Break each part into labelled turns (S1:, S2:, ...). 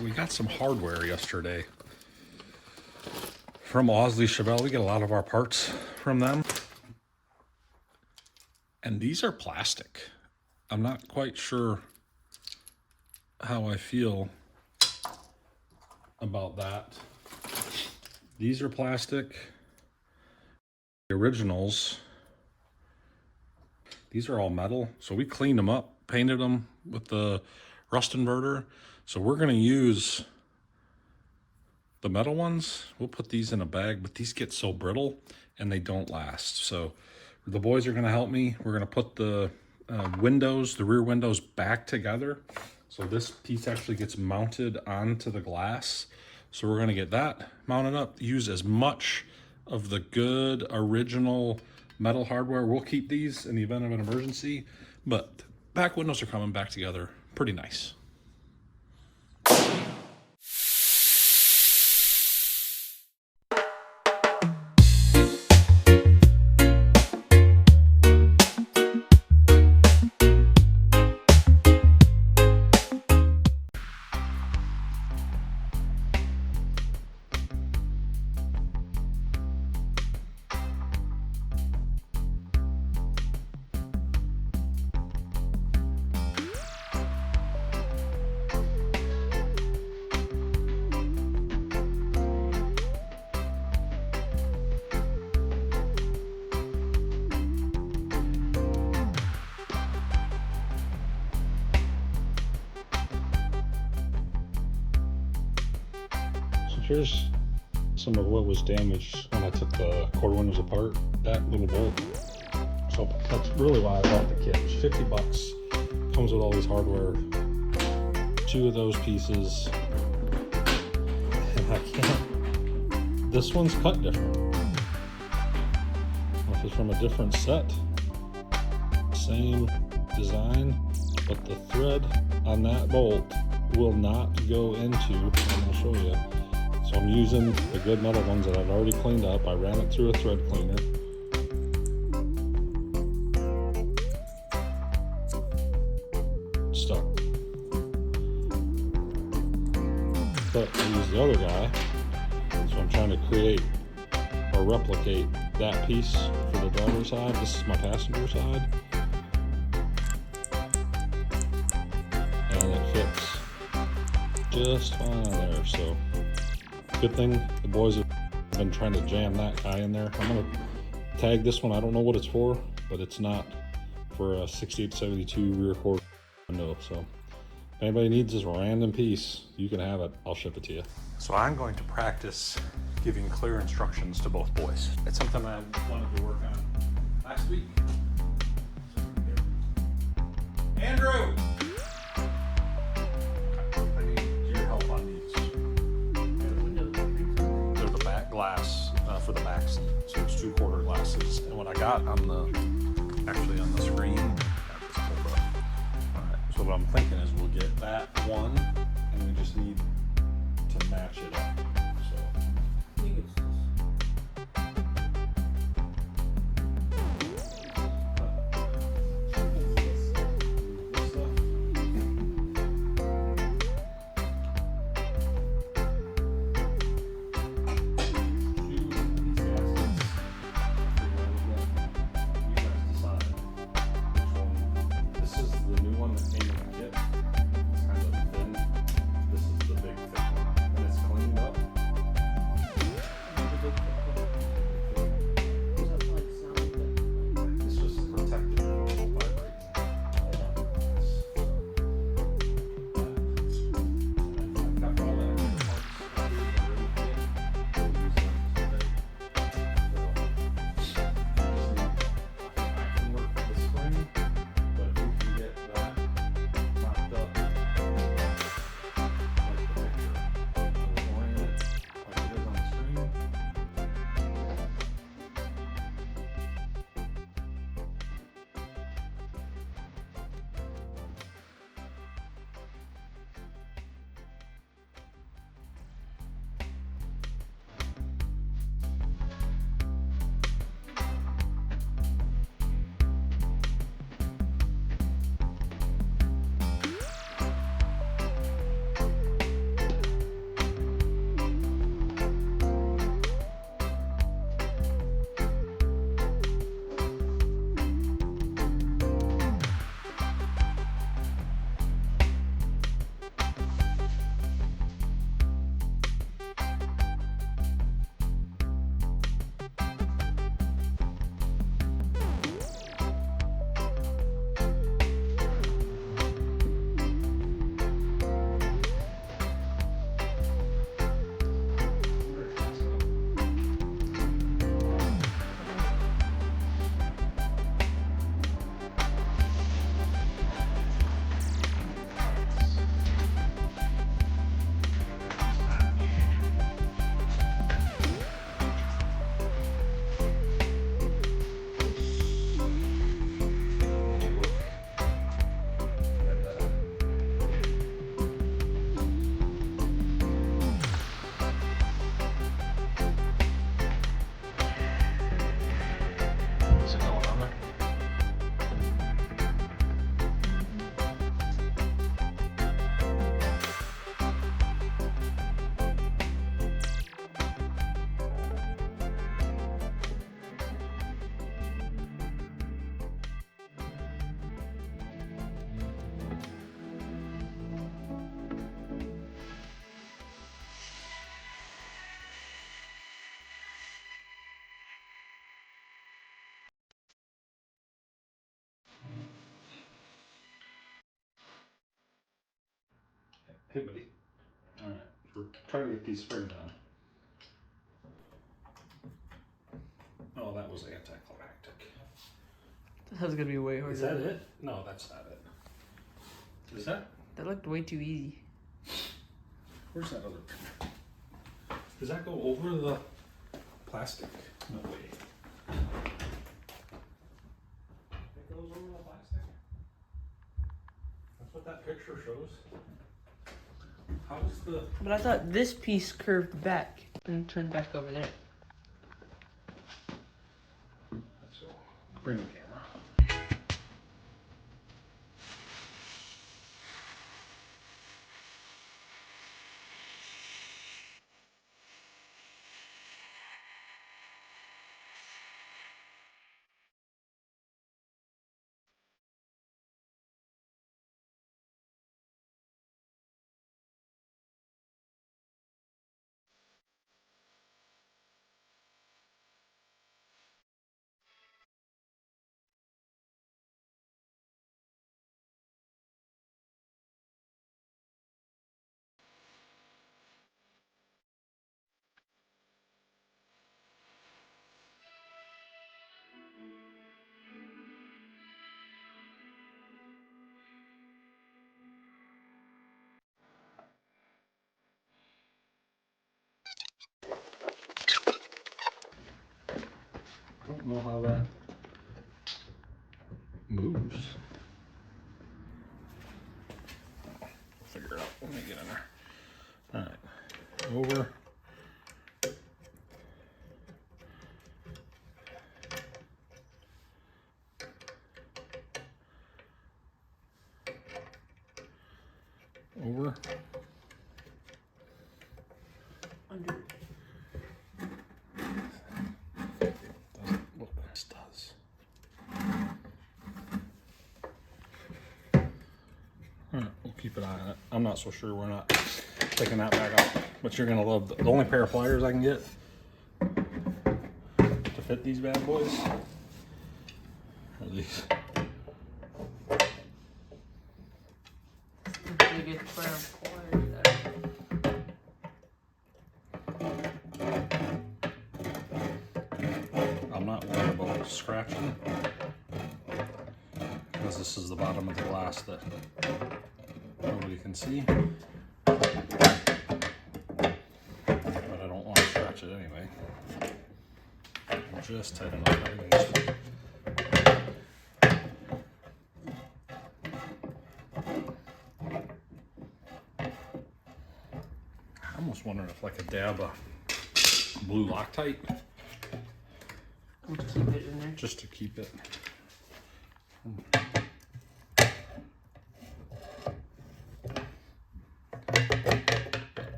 S1: So we got some hardware yesterday from Osley Chevelle. We get a lot of our parts from them. And these are plastic. I'm not quite sure how I feel about that. These are plastic. The originals, these are all metal. So we cleaned them up, painted them with the rust inverter. So we're gonna use the metal ones. We'll put these in a bag, but these get so brittle and they don't last. So the boys are gonna help me. We're gonna put the windows, the rear windows back together. So this piece actually gets mounted onto the glass. So we're gonna get that mounted up, use as much of the good original metal hardware. We'll keep these in the event of an emergency, but back windows are coming back together pretty nice. Here's some of what was damaged when I took the quarter windows apart, that little bolt. So that's really why I bought the kit. It's $50. Comes with all these hardware. 2 of those pieces. And I can't. This one's cut different. If it's from a different set. Same design, but the thread on that bolt will not go into, I'm going to show you. So I'm using the good metal ones that I've already cleaned up. I ran it through a thread cleaner. Stuck. But I use the other guy. So I'm trying to create or replicate that piece for the driver's side. This is my passenger side. And it fits just fine there. So good thing the boys have been trying to jam that guy in there. I'm gonna tag this one. I don't know what it's for, but it's not for a 6872 rear quarter window. So if anybody needs this random piece, you can have it. I'll ship it to you. So I'm going to practice giving clear instructions to both boys. It's something I wanted to work on last week. Andrew! Glass for the back seat, so it's 2 quarter glasses. And what I got on the screen, alright, so what I'm thinking is we'll get that one and we just need to match it up. So Hey, buddy. All right, we're trying to get these springs on. Oh, that was anticlimactic.
S2: That was gonna be way harder.
S1: Is that it? No, that's not it. Is that?
S2: That looked way too easy.
S1: Where's that other pin? Does that go over the plastic? No way. It goes over the plastic? That's what that picture shows. How's the...
S2: But I thought this piece curved back and turned back over there.
S1: Let's go. Bring the camera. I don't know how that moves. We'll figure it out when we get in there. All right, over. Over.
S2: Under.
S1: Doesn't look like this does. All right, we'll keep an eye on it. I'm not so sure we're not taking that back out, but you're gonna love the only pair of pliers I can get to fit these bad boys are these.
S2: You get the pair of pliers there.
S1: I'm not worried about scratching because this is the bottom of the glass that nobody can see. But I don't want to scratch it anyway. Just tight enough. Everything's I'm almost wondering if like a dab of blue Loctite
S2: We'll keep it in there.
S1: just to keep it.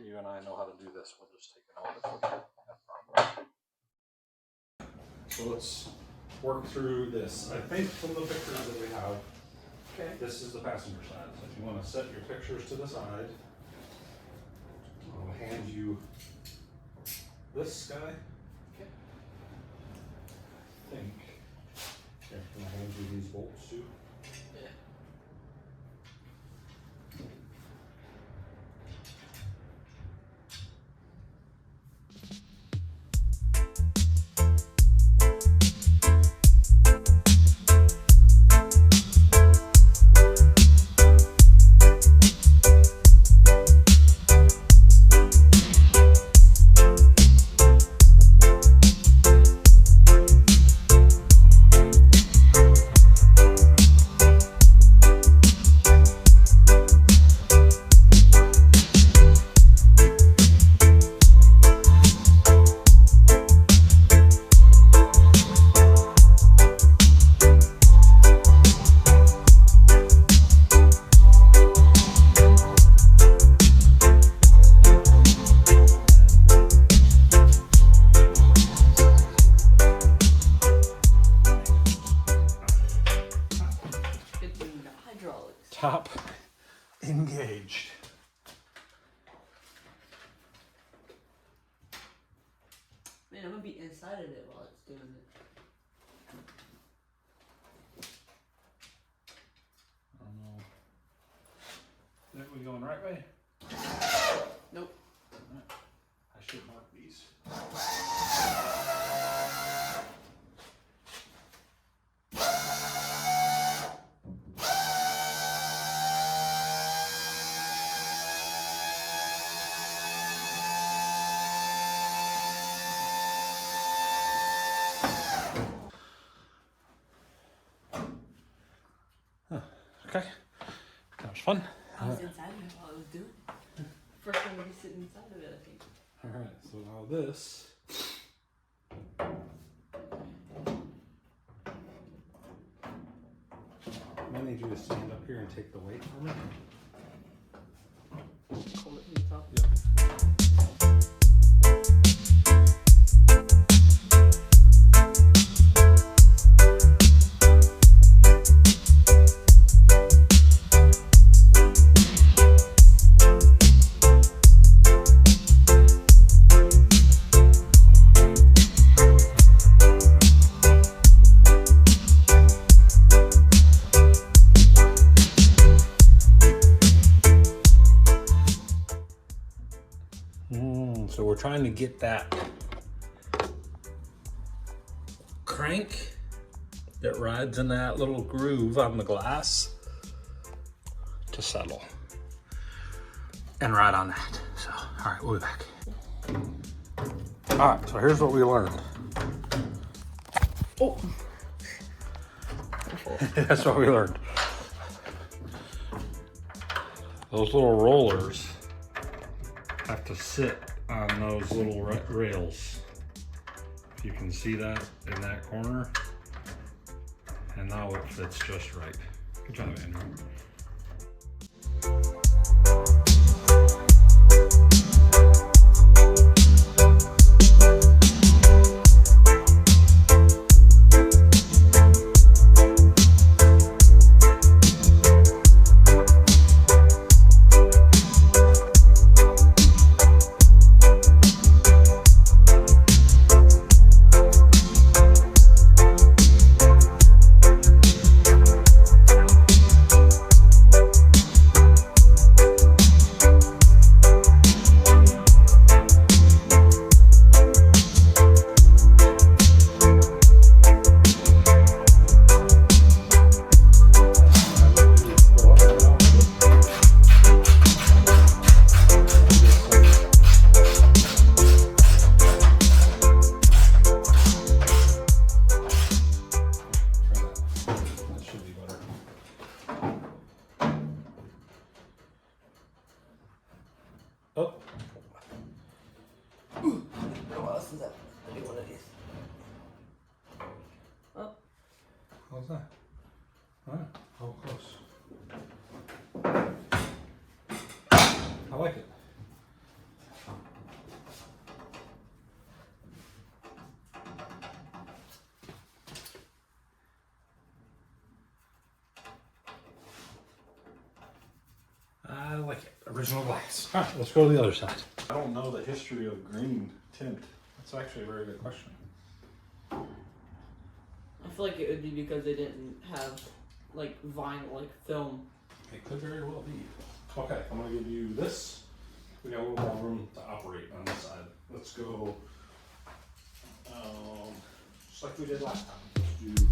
S1: You and I know how to do this. We'll just take it out. So let's work through this. I think from the pictures that we have,
S2: Okay.
S1: this is the passenger side. So if you want to set your pictures to the side, I'll hand you this guy.
S2: Okay.
S1: I think. Here, can I hand you these bolts too?
S2: Yeah.
S1: Top engaged.
S2: Man, I'm gonna be inside of it while it's doing it.
S1: I don't know. right way?
S2: Nope.
S1: I should mark these. Okay, that was fun.
S2: I was inside of it while I was doing it. First time to be sitting inside of it, I think.
S1: Alright, so now this. I need you to stand up here and take the weight from it.
S2: Hold it from the top.
S1: Yep. So we're trying to get that crank that rides in that little groove on the glass to settle and ride on that. So, all right, we'll be back. All right, so here's what we learned.
S2: Oh.
S1: That's what we learned. Those little rollers have to sit on those little rails. If you can see that in that corner. And now it fits just right. Good job, Andrew. Oh.
S2: Ooh. Oh, well, since that I do one of these. Oh.
S1: How's that? All right, how close? I like it. I like it. Original glass. All right, let's go to the other side. I don't know the history of green tint. That's actually a very good question.
S2: I feel like it would be because they didn't have like vinyl, like film.
S1: It could very well be. Okay, I'm gonna give you this. We got a little more room to operate on this side. Let's go, just like we did last time. Let's do.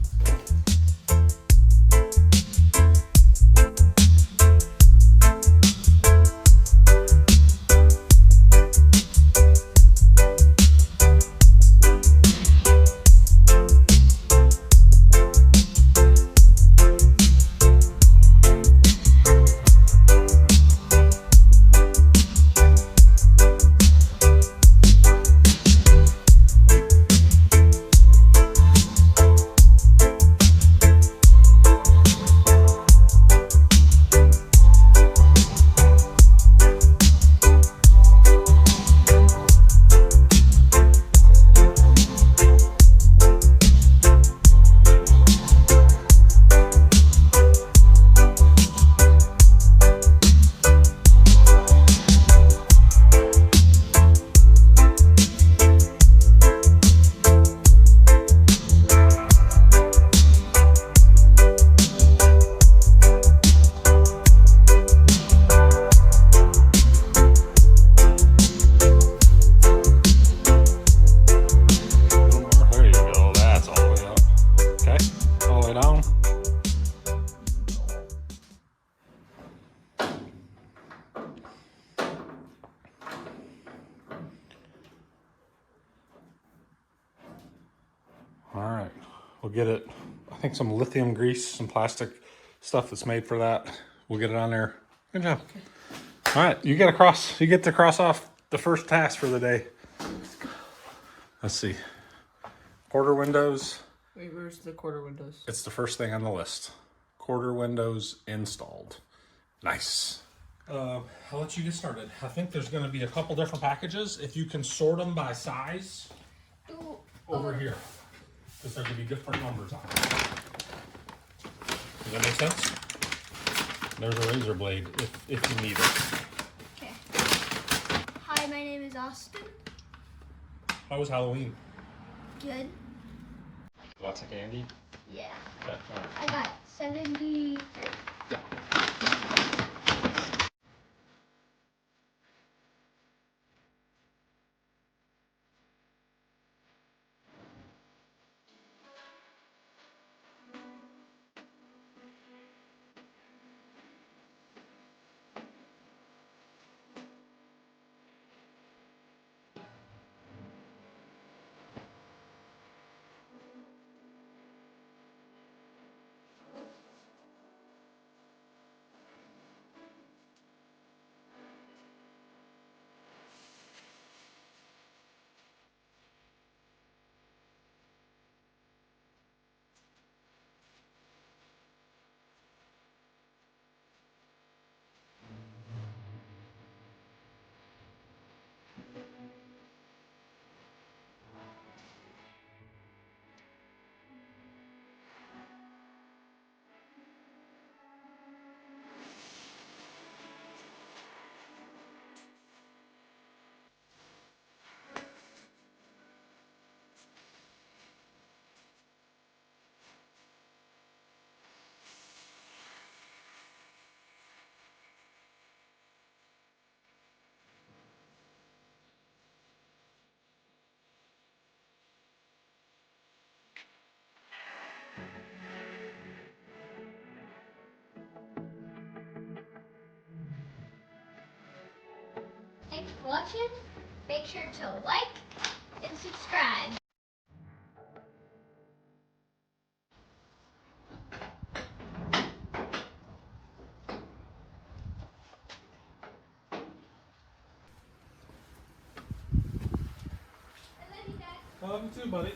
S1: We'll get it, I think some lithium grease, some plastic stuff that's made for that. We'll get it on there. Good job. All right, you get to cross off the first task for the day. Let's see. Quarter windows.
S2: Wait, where's the quarter windows?
S1: It's the first thing on the list. Quarter windows installed. Nice. I'll let you get started. I think there's going to be a couple different packages. If you can sort them by size, over here. Because there could be different numbers on it. Does that make sense? There's a razor blade if you need it.
S3: Okay. Hi, my name is Austin.
S1: How was Halloween?
S3: Good.
S1: Lots of candy?
S3: Yeah.
S1: Okay, all right.
S3: I got 70. Thanks for watching. Make sure to like and subscribe. I love you guys.
S1: I love you too, buddy.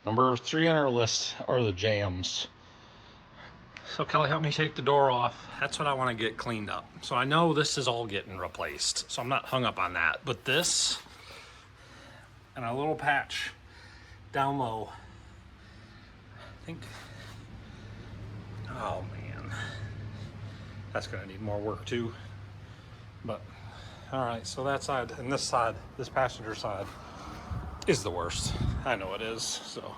S1: Number 3 on our list are the jams. So Kelly, help me take the door off. That's what I want to get cleaned up. So I know this is all getting replaced, so I'm not hung up on that. But this and a little patch down low, I think, oh man, that's gonna need more work too. But all right, so that side and this side, this passenger side, is the worst. I know it is. So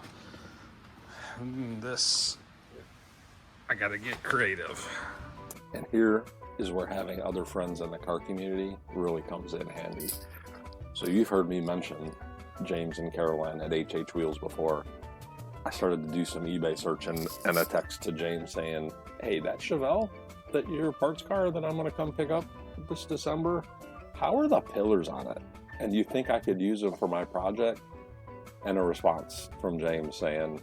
S1: this, I gotta get creative.
S4: And here is where having other friends in the car community really comes in handy. So you've heard me mention James and Caroline at HH Wheels before. I started to do some eBay searching and a text to James saying, hey, that Chevelle, that your parts car that I'm gonna come pick up this December, how are the pillars on it? And you think I could use them for my project? And a response from James saying,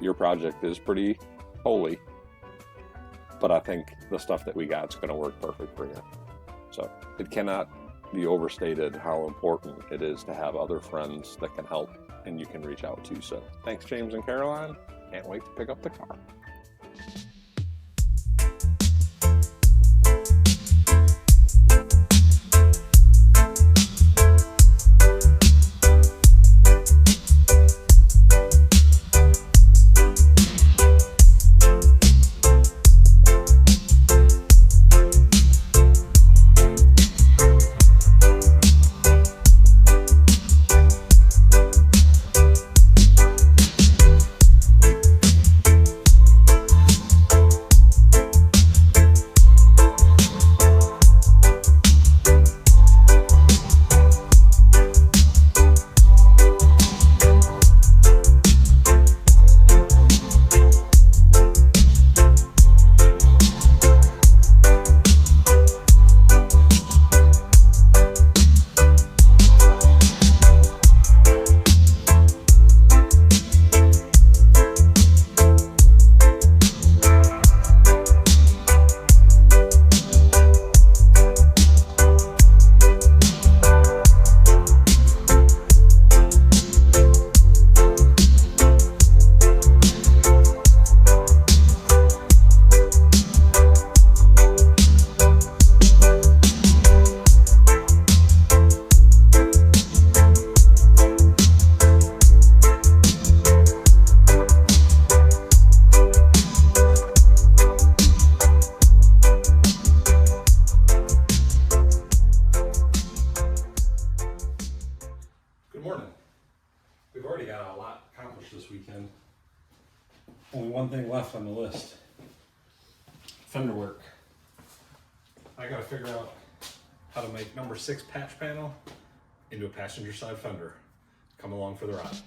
S4: your project is pretty holy, but I think the stuff that we got is going to work perfect for you. So it cannot be overstated how important it is to have other friends that can help and you can reach out to. So thanks, James and Caroline. Can't wait to pick up the car.
S1: Only one thing left on the list. Fender work. I gotta figure out how to make number 6 patch panel into a passenger side fender. Come along for the ride.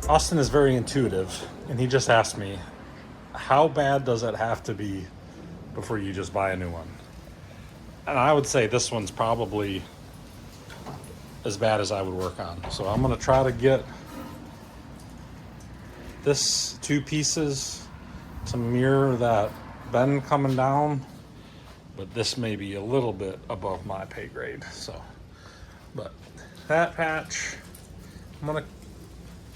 S1: Austin is very intuitive, and he just asked me, how bad does it have to be before you just buy a new one? And I would say this one's probably as bad as I would work on. So I'm gonna try to get this 2 pieces to mirror that bend coming down, but this may be a little bit above my pay grade. So, but that patch, I'm gonna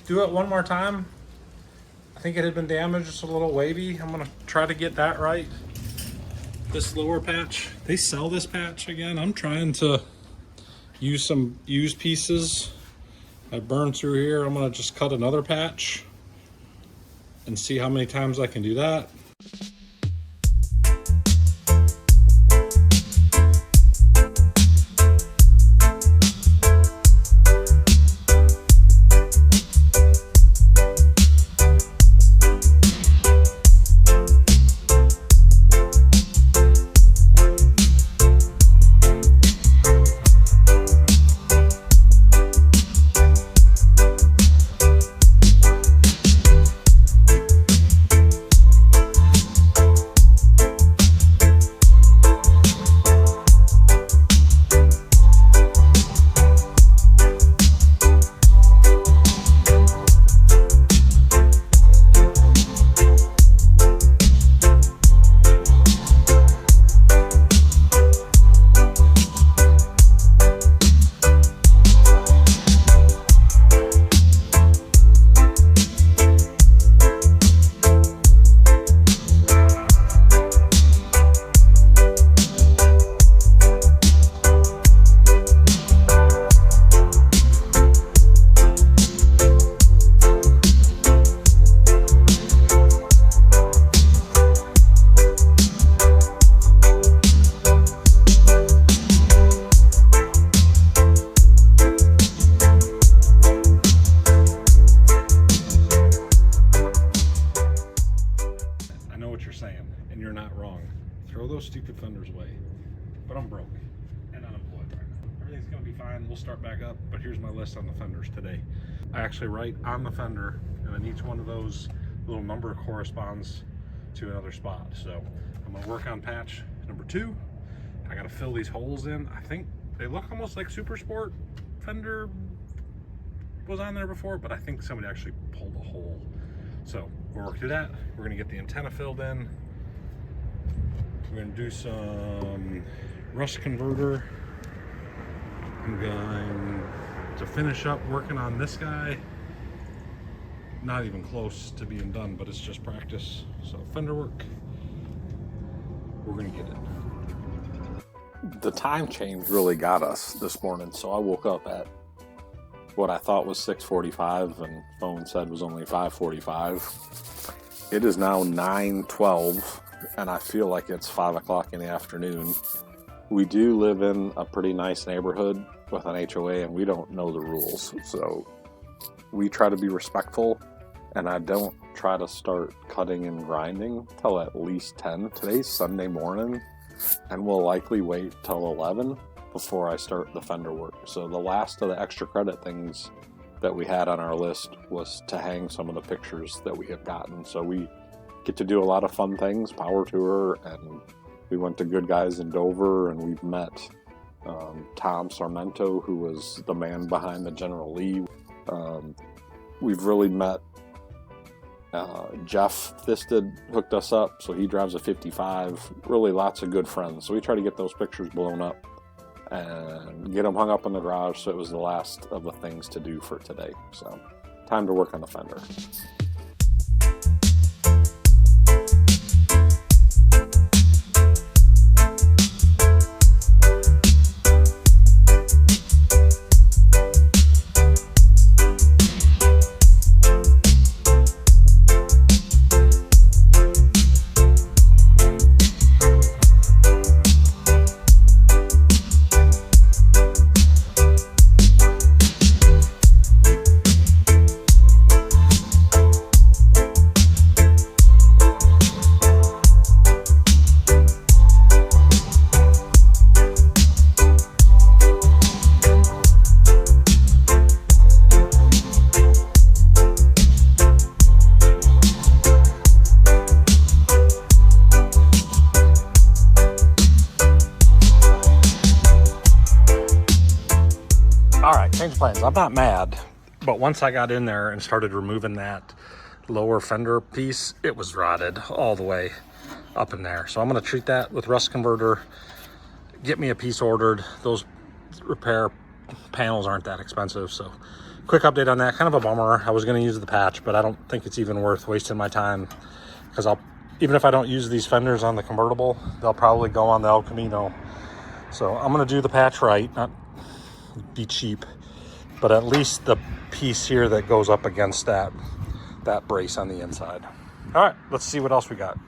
S1: do it one more time. I think it had been damaged, it's a little wavy. I'm gonna try to get that right. This lower patch, they sell this patch again. I'm trying to use some used pieces I burned through here. I'm gonna just cut another patch and see how many times I can do that. Throw those stupid fenders away. But I'm broke and unemployed right now. Everything's gonna be fine. We'll start back up, but here's my list on the fenders today. I actually write on the fender, and then each one of those little number corresponds to another spot. So I'm gonna work on patch number 2. I gotta fill these holes in. I think they look almost like Super Sport fender was on there before, but I think somebody actually pulled a hole. So we'll work through that. We're gonna get the antenna filled in. We're gonna do some rust converter. I'm going to finish up working on this guy. Not even close to being done, but it's just practice. So fender work, we're gonna get it.
S4: The time change really got us this morning, so I woke up at what I thought was 6:45 and phone said was only 5:45. It is now 9:12 and I feel like it's 5 o'clock in the afternoon. We do live in a pretty nice neighborhood with an HOA and we don't know the rules, so we try to be respectful, and I don't try to start cutting and grinding till at least 10. Today's Sunday morning, and we'll likely wait till 11 before I start the fender work. So the last of the extra credit things that we had on our list was to hang some of the pictures that we have gotten. So we get to do a lot of fun things, power tour, and we went to Good Guys in Dover, and we've met Tom Sarmento, who was the man behind the General Lee. We've really met Jeff Fisted, hooked us up, so he drives a 55. Really lots of good friends. So we try to get those pictures blown up and get them hung up in the garage. So it was the last of the things to do for today. So time to work on the fender. Change plans. I'm not mad, but once I got in there and started removing that lower fender piece, it was rotted all the way up in there. So I'm going to treat that with rust converter, get me a piece ordered. Those repair panels aren't that expensive. So quick update on that. Kind of a bummer. I was going to use the patch, but I don't think it's even worth wasting my time, because even if I don't use these fenders on the convertible, they'll probably go on the El Camino. So I'm going to do the patch right, not be cheap, but at least the
S1: piece here that goes up against that brace on the inside. All right, let's see what else we got.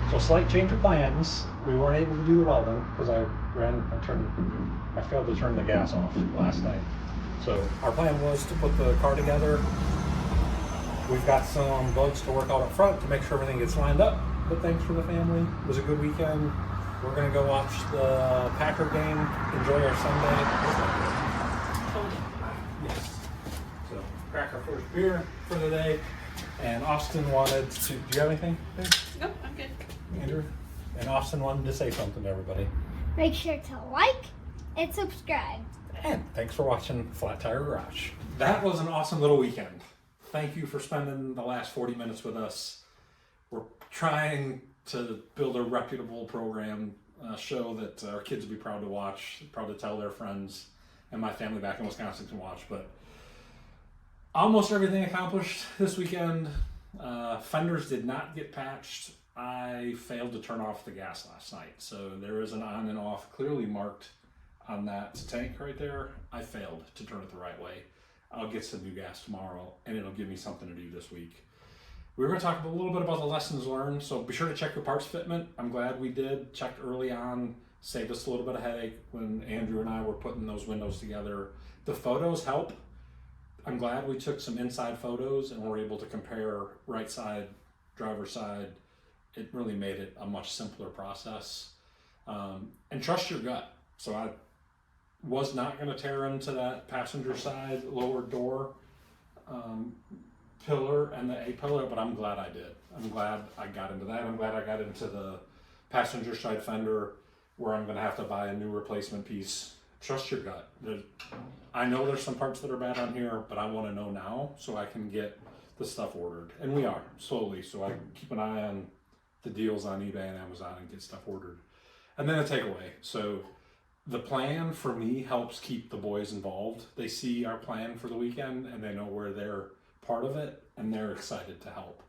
S1: So slight change of plans. We weren't able to do the welding because I failed to turn the gas off last night. So our plan was to put the car together. We've got some bugs to work out up front to make sure everything gets lined up. But thanks for the family. It was a good weekend. We're gonna go watch the Packer game, enjoy our Sunday. Yes. So crack our first beer for the day. And Austin wanted to, do you have anything there?
S2: Nope, I'm good.
S1: Andrew? And Austin wanted to say something to everybody.
S3: Make sure to like and subscribe.
S1: And thanks for watching Flat Tire Garage. That was an awesome little weekend. Thank you for spending the last 40 minutes with us. We're trying to build a reputable program, show that our kids will be proud to watch, proud to tell their friends, and my family back in Wisconsin can watch. But almost everything accomplished this weekend. Fenders did not get patched. I failed to turn off the gas last night. So there is an on and off clearly marked on that tank right there. I failed to turn it the right way. I'll get some new gas tomorrow and it'll give me something to do this week. We were going to talk a little bit about the lessons learned. So be sure to check your parts fitment. I'm glad we did. Checked early on. Saved us a little bit of headache when Andrew and I were putting those windows together. The photos help. I'm glad we took some inside photos and were able to compare right side, driver's side. It really made it a much simpler process. And trust your gut. So I was not going to tear into that passenger side lower door pillar and the A-pillar, but I'm glad I did. I'm glad I got into that. I'm glad I got into the passenger side fender where I'm going to have to buy a new replacement piece. Trust your gut. I know there's some parts that are bad on here, but I want to know now so I can get the stuff ordered. And we are, slowly. So I keep an eye on the deals on eBay and Amazon and get stuff ordered. And then a takeaway. So the plan for me helps keep the boys involved. They see our plan for the weekend and they know where they're part of it and they're excited to help.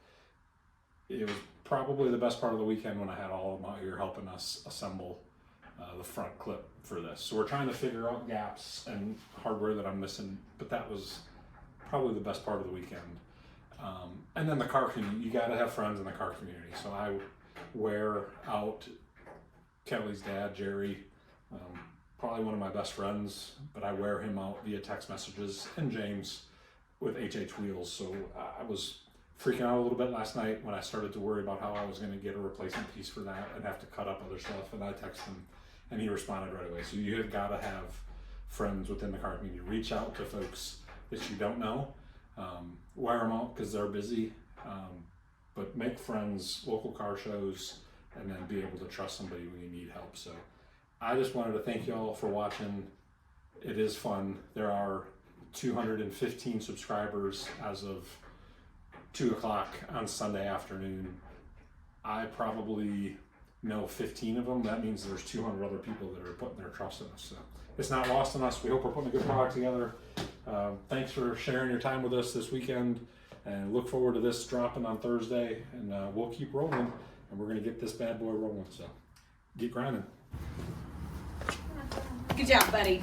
S1: It was probably the best part of the weekend when I had all of them out here helping us assemble the front clip for this. So we're trying to figure out gaps and hardware that I'm missing, but that was probably the best part of the weekend. And then the car community, you gotta have friends in the car community. So I wear out Kelly's dad, Jerry, probably one of my best friends, but I wear him out via text messages, and James with HH Wheels. So I was freaking out a little bit last night when I started to worry about how I was gonna get a replacement piece for that and have to cut up other stuff, and I texted him and he responded right away. So you have gotta have friends within the car community. Reach out to folks that you don't know. Wear them out because they're busy, but make friends, local car shows, and then be able to trust somebody when you need help. So I just wanted to thank y'all for watching. It is fun. There are 215 subscribers as of 2 o'clock on Sunday afternoon. I probably know 15 of them. That means there's 200 other people that are putting their trust in us. So it's not lost on us. We hope we're putting a good product together. Thanks for sharing your time with us this weekend, and look forward to this dropping on Thursday, and we'll keep rolling. and we're gonna get this bad boy rolling. So get grinding.
S5: Good job, buddy.